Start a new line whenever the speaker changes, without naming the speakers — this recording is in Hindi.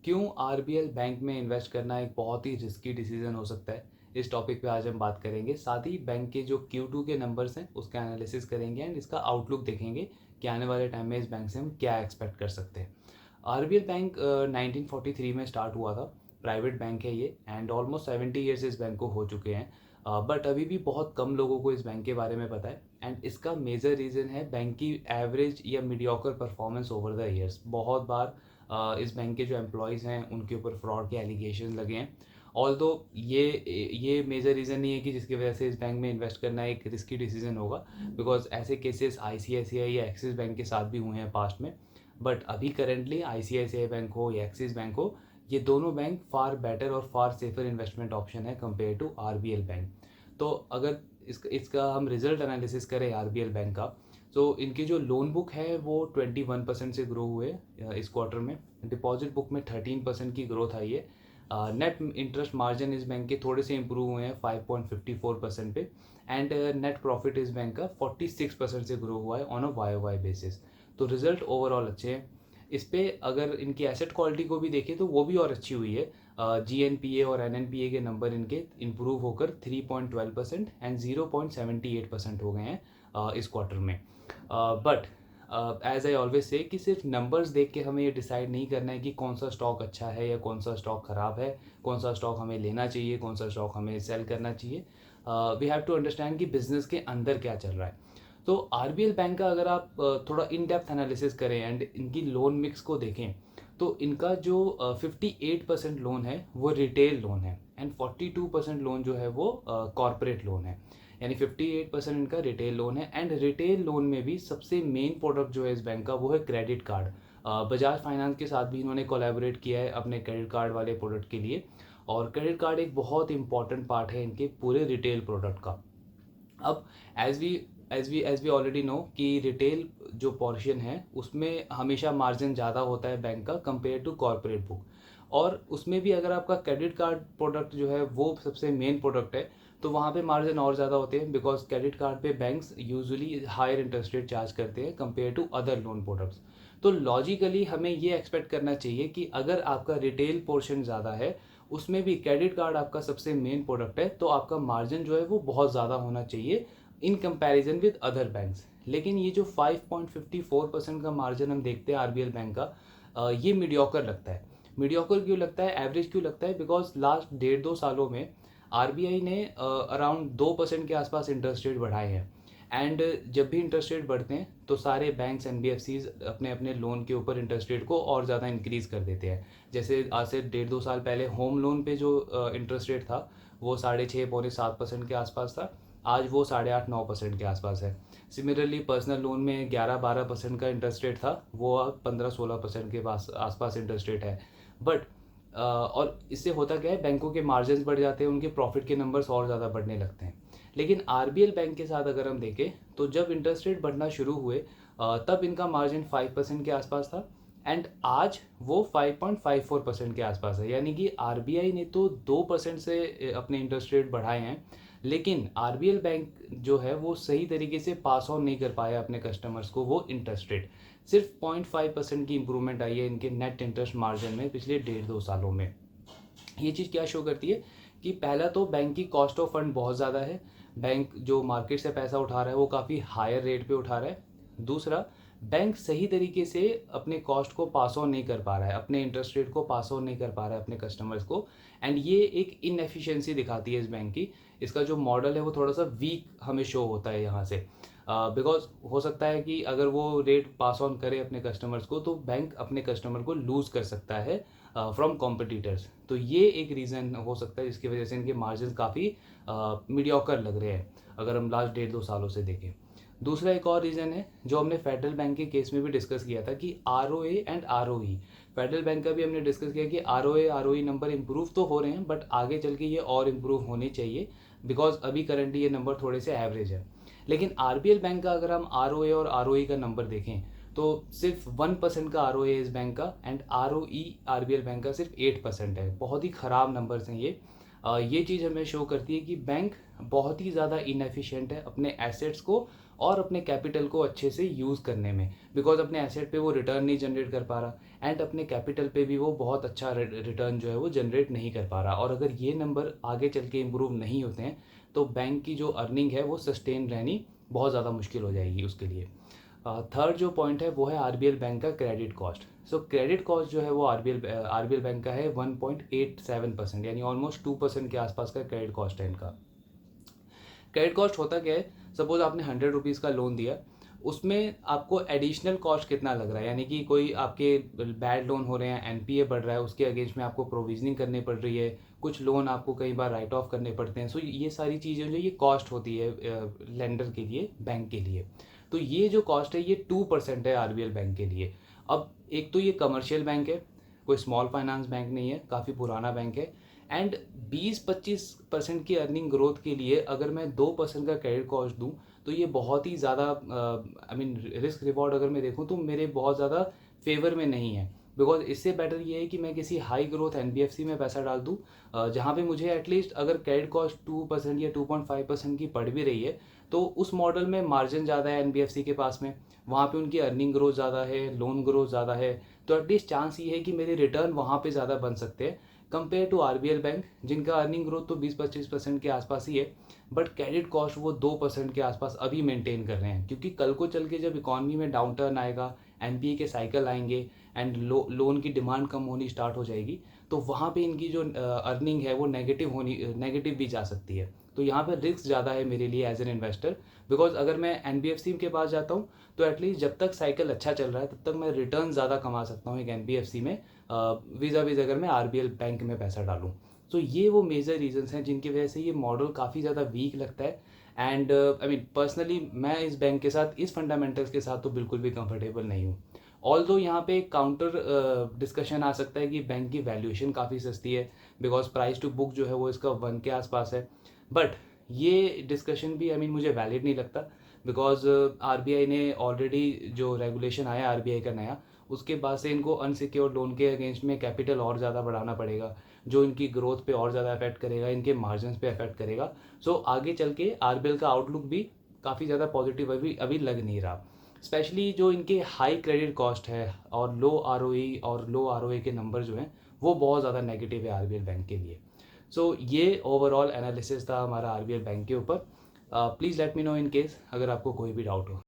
क्यों आरबीएल बैंक में इन्वेस्ट करना एक बहुत ही रिस्की डिसीजन हो सकता है। इस टॉपिक पे आज हम बात करेंगे। साथ ही बैंक के जो Q2 के नंबर्स हैं उसका एनालिसिस करेंगे एंड इसका आउटलुक देखेंगे कि आने वाले टाइम में इस बैंक से हम क्या एक्सपेक्ट कर सकते हैं। आरबीएल बैंक 1943 में स्टार्ट हुआ था। प्राइवेट बैंक है ये एंड ऑलमोस्ट 70 ईयर्स इस बैंक को हो चुके हैं। बट अभी भी बहुत कम लोगों को इस बैंक के बारे में पता है एंड इसका मेजर रीज़न है बैंक की एवरेज या mediocre performance over the years. बहुत बार इस बैंक के जो एम्प्लॉयज़ हैं उनके ऊपर फ्रॉड के एलिगेशन लगे हैं। ऑल्दो ये मेजर रीज़न नहीं है कि जिसकी वजह से इस बैंक में इन्वेस्ट करना एक रिस्की डिसीजन होगा, बिकॉज ऐसे केसेस आईसीआईसीआई या एक्सिस बैंक के साथ भी हुए हैं पास्ट में। बट अभी करेंटली आईसीआईसीआई बैंक हो या एक्सिस बैंक हो, ये दोनों बैंक फार बेटर और फार सेफर इन्वेस्टमेंट ऑप्शन है कंपेयर टू आरबीएल बैंक। तो अगर इसका हम रिजल्ट एनालिसिस करें आरबीएल बैंक का, तो इनकी जो लोन बुक है वो 21% से ग्रो हुए इस क्वार्टर में। डिपॉजिट बुक में 13% की ग्रोथ आई है। नेट इंटरेस्ट मार्जिन इस बैंक के थोड़े से इंप्रूव हुए हैं 5.54% पे एंड नेट प्रॉफिट इस बैंक का 46% से ग्रो हुआ है ऑन अ वाई बेसिस। तो रिजल्ट ओवरऑल अच्छे हैं। इस पे अगर इनकी एसेट क्वालिटी को भी देखें तो वो भी और अच्छी हुई है। जीएनपीए और एनएनपीए के नंबर इनके इंप्रूव होकर 3.12% एंड 0.78% हो गए हैं इस क्वार्टर में। But as I always say कि सिर्फ नंबर्स देख के हमें ये डिसाइड नहीं करना है कि कौन सा स्टॉक अच्छा है या कौन सा स्टॉक ख़राब है, कौन सा स्टॉक हमें लेना चाहिए, कौन सा स्टॉक हमें सेल करना चाहिए। वी हैव टू अंडरस्टैंड कि बिजनेस के अंदर क्या चल रहा है। तो आरबीएल बैंक का अगर आप थोड़ा इन डेप्थ एनालिसिस करें एंड इनकी लोन मिक्स को देखें, तो इनका जो 58% लोन है वो रिटेल लोन है एंड 42% लोन जो है वो कॉरपोरेट लोन है। यानी 58% इनका रिटेल लोन है एंड रिटेल लोन में भी सबसे मेन प्रोडक्ट जो है इस बैंक का वो है क्रेडिट कार्ड। बजाज फाइनेंस के साथ भी इन्होंने कोलैबोरेट किया है अपने क्रेडिट कार्ड वाले प्रोडक्ट के लिए, और क्रेडिट कार्ड एक बहुत इंपॉर्टेंट पार्ट है इनके पूरे रिटेल प्रोडक्ट का। अब एज वी ऑलरेडी नो कि रिटेल जो पोर्शन है उसमें हमेशा मार्जिन ज़्यादा होता है बैंक का कंपेयर टू कॉर्पोरेट बुक, और उसमें भी अगर आपका क्रेडिट कार्ड प्रोडक्ट जो है वो सबसे मेन प्रोडक्ट है तो वहाँ पे मार्जिन और ज़्यादा होते हैं, बिकॉज क्रेडिट कार्ड पे banks usually higher interest rate charge करते हैं compare to other loan products. तो लॉजिकली हमें ये एक्सपेक्ट करना चाहिए कि अगर आपका रिटेल पोर्शन ज़्यादा है, उसमें भी क्रेडिट कार्ड आपका सबसे मेन प्रोडक्ट है, तो आपका मार्जिन जो है वो बहुत ज़्यादा होना चाहिए in comparison with other banks. लेकिन ये जो 5.54% का मार्जिन हम देखते हैं आरबीएल बैंक का, ये मीडियोकर लगता है। मीडियोकर क्यों लगता है, एवरेज क्यों लगता है? बिकॉज लास्ट 1.5-2 सालों में आरबीआई ने अराउंड 2% के आसपास इंटरेस्ट रेट बढ़ाए हैं। एंड जब भी इंटरेस्ट रेट बढ़ते हैं तो सारे बैंक्स एनबीएफसीज अपने अपने लोन के ऊपर इंटरेस्ट रेट को और ज़्यादा इंक्रीज़ कर देते हैं। जैसे आज से 1.5-2 साल पहले होम लोन पे जो इंटरेस्ट रेट था वो 6.5-7% के आसपास था। आज वो 8.5-9% के आसपास है। सिमिलरली पर्सनल लोन में 11-12% का इंटरेस्ट रेट था, वो अब 15-16% के पास आसपास इंटरेस्ट रेट है। बट और इससे होता क्या है, बैंकों के मार्जिन बढ़ जाते हैं, उनके प्रॉफिट के नंबर्स और ज़्यादा बढ़ने लगते हैं। लेकिन आरबीएल बैंक के साथ अगर हम देखें तो जब इंटरेस्ट रेट बढ़ना शुरू हुए तब इनका मार्जिन 5% के आसपास था एंड आज वो 5.54% के आसपास है। यानी कि आरबीआई ने तो 2% से अपने इंटरेस्ट रेट बढ़ाए हैं, लेकिन आरबीएल बैंक जो है वो सही तरीके से पास ऑन नहीं कर पाया अपने कस्टमर्स को वो इंटरेस्ट रेट। सिर्फ 0.5% की इंप्रूवमेंट आई है इनके नेट इंटरेस्ट मार्जिन में पिछले 1.5-2 सालों में। ये चीज़ क्या शो करती है कि पहला तो बैंक की कॉस्ट ऑफ फंड बहुत ज़्यादा है, बैंक जो मार्केट से पैसा उठा रहा है वो काफ़ी हायर रेट पे उठा रहा है। दूसरा, बैंक सही तरीके से अपने कॉस्ट को पास ऑन नहीं कर पा रहा है, अपने इंटरेस्ट रेट को पास ऑन नहीं कर पा रहा है अपने कस्टमर्स को, एंड ये एक इनएफिशिएंसी दिखाती है इस बैंक की। इसका जो मॉडल है वो थोड़ा सा वीक हमें शो होता है यहाँ से, बिकॉज हो सकता है कि अगर वो रेट पास ऑन करे अपने कस्टमर्स को तो बैंक अपने कस्टमर को लूज़ कर सकता है फ्रॉम कॉम्पिटिटर्स। तो ये एक रीज़न हो सकता है जिसकी वजह से इनके मार्जिन काफ़ी मीडियोकर लग रहे हैं अगर हम लास्ट 1.5-2 सालों से देखें। दूसरा एक और रीज़न है जो हमने फेडरल बैंक के केस में भी डिस्कस किया था कि ROA and ROE. Federal bank का भी हमने डिस्कस किया कि आरओए आरओई नंबर इंप्रूव तो हो रहे हैं बट आगे चल के ये और इम्प्रूव होने चाहिए, बिकॉज अभी करंटली ये नंबर थोड़े से एवरेज है। लेकिन आरबीएल बैंक का अगर हम आरओए और आरओई का नंबर देखें तो सिर्फ 1% का आरओए है इस बैंक का एंड आरओई आरबीएल बैंक का सिर्फ 8% है। बहुत ही ख़राब नंबर्स हैं ये। ये चीज़ हमें शो करती है कि बैंक बहुत ही ज़्यादा इनएफिशिएंट है अपने एसेट्स को और अपने कैपिटल को अच्छे से यूज़ करने में, बिकॉज अपने एसेट पे वो रिटर्न नहीं जनरेट कर पा रहा एंड अपने कैपिटल पे भी वो बहुत अच्छा रिटर्न जो है वो जनरेट नहीं कर पा रहा। और अगर ये नंबर आगे चल के इम्प्रूव नहीं होते हैं तो बैंक की जो अर्निंग है वो सस्टेन रहनी बहुत ज़्यादा मुश्किल हो जाएगी उसके लिए। थर्ड जो पॉइंट है वो है आरबीएल बैंक का क्रेडिट कॉस्ट। सो क्रेडिट कॉस्ट जो है वो आरबीएल बैंक का है 1.87%, यानी ऑलमोस्ट 2% के आसपास का क्रेडिट कॉस्ट है इनका। क्रेडिट कॉस्ट होता क्या है, सपोज आपने 100 रुपीज़ का लोन दिया, उसमें आपको एडिशनल कॉस्ट कितना लग रहा है, यानी कि कोई आपके बैड लोन हो रहे हैं, एनपीए बढ़ रहा है, उसके अगेंस्ट में आपको प्रोविजनिंग करनी पड़ रही है, कुछ लोन आपको कई बार राइट ऑफ करने पड़ते हैं। सो ये सारी चीज़ें जो ये कॉस्ट होती है लेंडर के लिए, बैंक के लिए। तो ये जो कॉस्ट है ये 2% है आरबीएल बैंक के लिए। अब एक तो ये कमर्शियल बैंक है, कोई स्मॉल फाइनेंस बैंक नहीं है, काफ़ी पुराना बैंक है एंड 20-25% की अर्निंग ग्रोथ के लिए अगर मैं 2% का क्रेडिट कॉस्ट दूं तो ये बहुत ही ज़्यादा आई मीन रिस्क रिवॉर्ड अगर मैं देखूं तो मेरे बहुत ज़्यादा फेवर में नहीं है। बिकॉज इससे बेटर ये है कि मैं किसी हाई ग्रोथ एनबीएफसी में पैसा डाल दूं जहाँ पे मुझे एटलीस्ट अगर क्रेडिट कॉस्ट 2% या 2.5% की पड़ भी रही है तो उस मॉडल में मार्जिन ज़्यादा है एनबीएफसी के पास में, वहाँ पे उनकी अर्निंग ग्रोथ ज़्यादा है, लोन ग्रोथ ज़्यादा है, तो एटलीस्ट चांस ये है कि मेरे रिटर्न वहाँ पे ज़्यादा बन सकते हैं कंपेयर टू आरबीएल बैंक, जिनका अर्निंग ग्रोथ तो 20-25% के आसपास ही है, बट क्रेडिट कॉस्ट वो 2% के आसपास अभी मेंटेन कर रहे हैं। क्योंकि कल को चल के जब इकॉनमी में डाउन टर्न आएगा, एनपीए के साइकिल आएंगे एंड लोन की डिमांड कम होनी स्टार्ट हो जाएगी, तो वहाँ पे इनकी जो अर्निंग है वो नेगेटिव भी जा सकती है। तो यहाँ पर रिस्क ज़्यादा है मेरे लिए एज एन इन्वेस्टर, बिकॉज अगर मैं एनबीएफसी के पास जाता हूँ तो एटलीस्ट जब तक साइकिल अच्छा चल रहा है तब तक मैं रिटर्न ज़्यादा कमा सकता हूँ एक एनबीएफसी में वीज़ा वीज़ अगर मैं आरबीएल बैंक में पैसा डालूँ। तो ये वो मेजर रीजंस हैं जिनकी वजह से ये मॉडल काफ़ी ज़्यादा वीक लगता है एंड आई मीन पर्सनली मैं इस बैंक के साथ, इस फंडामेंटल्स के साथ तो बिल्कुल भी कंफर्टेबल नहीं हूँ। ऑल्दो यहाँ पे एक काउंटर डिस्कशन आ सकता है कि बैंक की वैल्यूएशन काफ़ी सस्ती है, बिकॉज प्राइस टू बुक जो है वो इसका 1 के आसपास है, बट ये डिस्कशन भी आई मीन मुझे वैलिड नहीं लगता। बिकॉज आरबीआई ने ऑलरेडी जो रेगुलेशन आया आरबीआई का नया, उसके बाद से इनको अनसिक्योर्ड लोन के अगेंस्ट में कैपिटल और ज़्यादा बढ़ाना पड़ेगा, जो इनकी ग्रोथ पे और ज़्यादा अफेक्ट करेगा, इनके मार्जिन पे अफेक्ट करेगा। सो आगे चल के आरबीएल का आउटलुक भी काफ़ी ज़्यादा पॉजिटिव अभी अभी लग नहीं रहा, स्पेशली जो इनके हाई क्रेडिट कॉस्ट है और लो आरओई और लो आरओए के नंबर जो हैं वो बहुत ज़्यादा नेगेटिव है आरबीएल बैंक के लिए। सो ये ओवरऑल एनालिसिस था हमारा आरबीएल बैंक के ऊपर। Please let me know in case अगर आपको कोई भी डाउट हो।